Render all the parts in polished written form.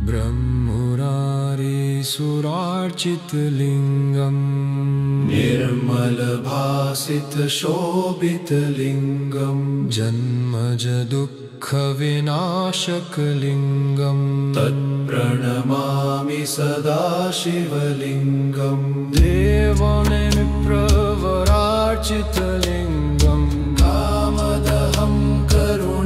ब्रह्मुरारिसुरार्चितलिङ्गम् निर्मलभासितशोभितलिङ्गम् जन्मज दुःखविनाशकलिङ्गम् तत्प्रणमामि सदा शिवलिङ्गम् देवनिप्रवरार्चितलिङ्गम् कामदहं करुणाकरलिङ्गम्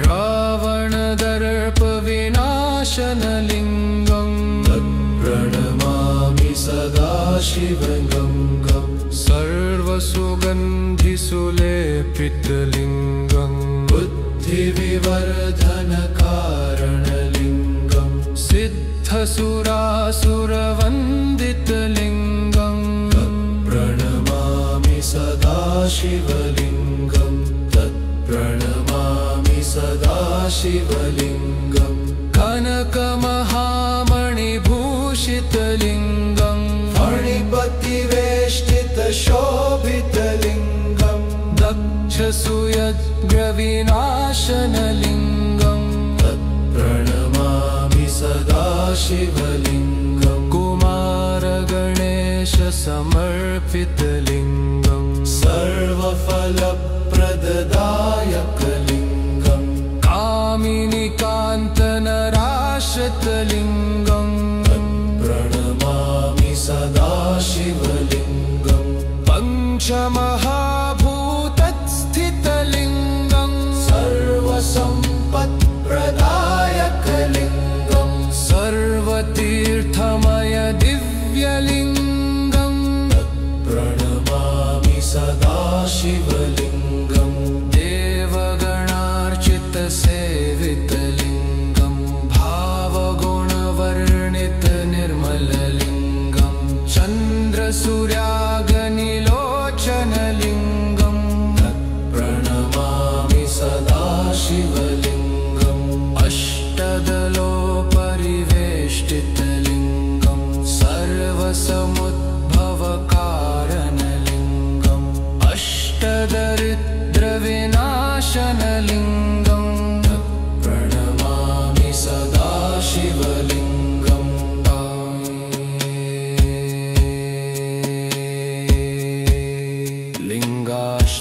रावणदर्पविनाशनलिङ्गम् तत्प्रणमामि सदा शिवलिङ्गम् सर्वसुगन्धिसुलेपितलिङ्गम् बुद्धिविवर्धनकारणलिङ्गम् सिद्धसुरासुरवन्दितलिङ्गम् तत्प्रणमामि सदा शिवलिङ्गम् तत्प्रणमामि सदा शिवलिङ्गम् कनकमहामणिभूषितलिङ्गम् फणिपतिवेष्टितशोभितलिङ्गम् दक्षसुयज्ञविनाशनलिङ्गम् तत्प्रणमामि सदा शिवलिङ्गम् कुमारगणेशसमर्पितलिङ्गम् सर्वफलप्रददायकलिङ्गम् कामिनीकान्तनराश्रितलिङ्गम् तत्प्रणमामि सदा शिवलिङ्गम् पञ्चमहाभूतस्थितलिङ्गम् सर्वसम्पत्प्रदायकलिङ्गम् सर्वतीर्थमय दिव्यलिङ्गम् तत्प्रणमामि सदा शिवलिङ्गम् देवगणार्चितसेवितलिङ्गम् भावगुणवर्णितनिर्मललिङ्गम् चन्द्रसूर्यागनिलोचनलिङ्गम् तत्प्रणमामि सदा शिवलिङ्गम् अष्टदलोपरिवेष्टितलिङ्गम् सर्वसमुद्भवकारणलिङ्गम् अष्टदरिद्रविनाशनलिङ्गम् तत्प्रणमामि सदा शिवलिङ्गम्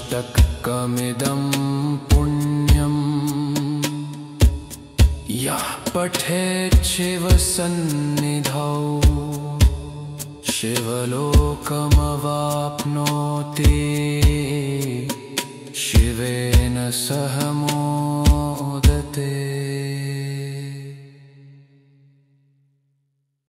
लिङ्गाष्टकमिदं पुण्यम् यः पठेत् शिवसन्निधौ शिवलोकमवाप्नोति शिवेन सह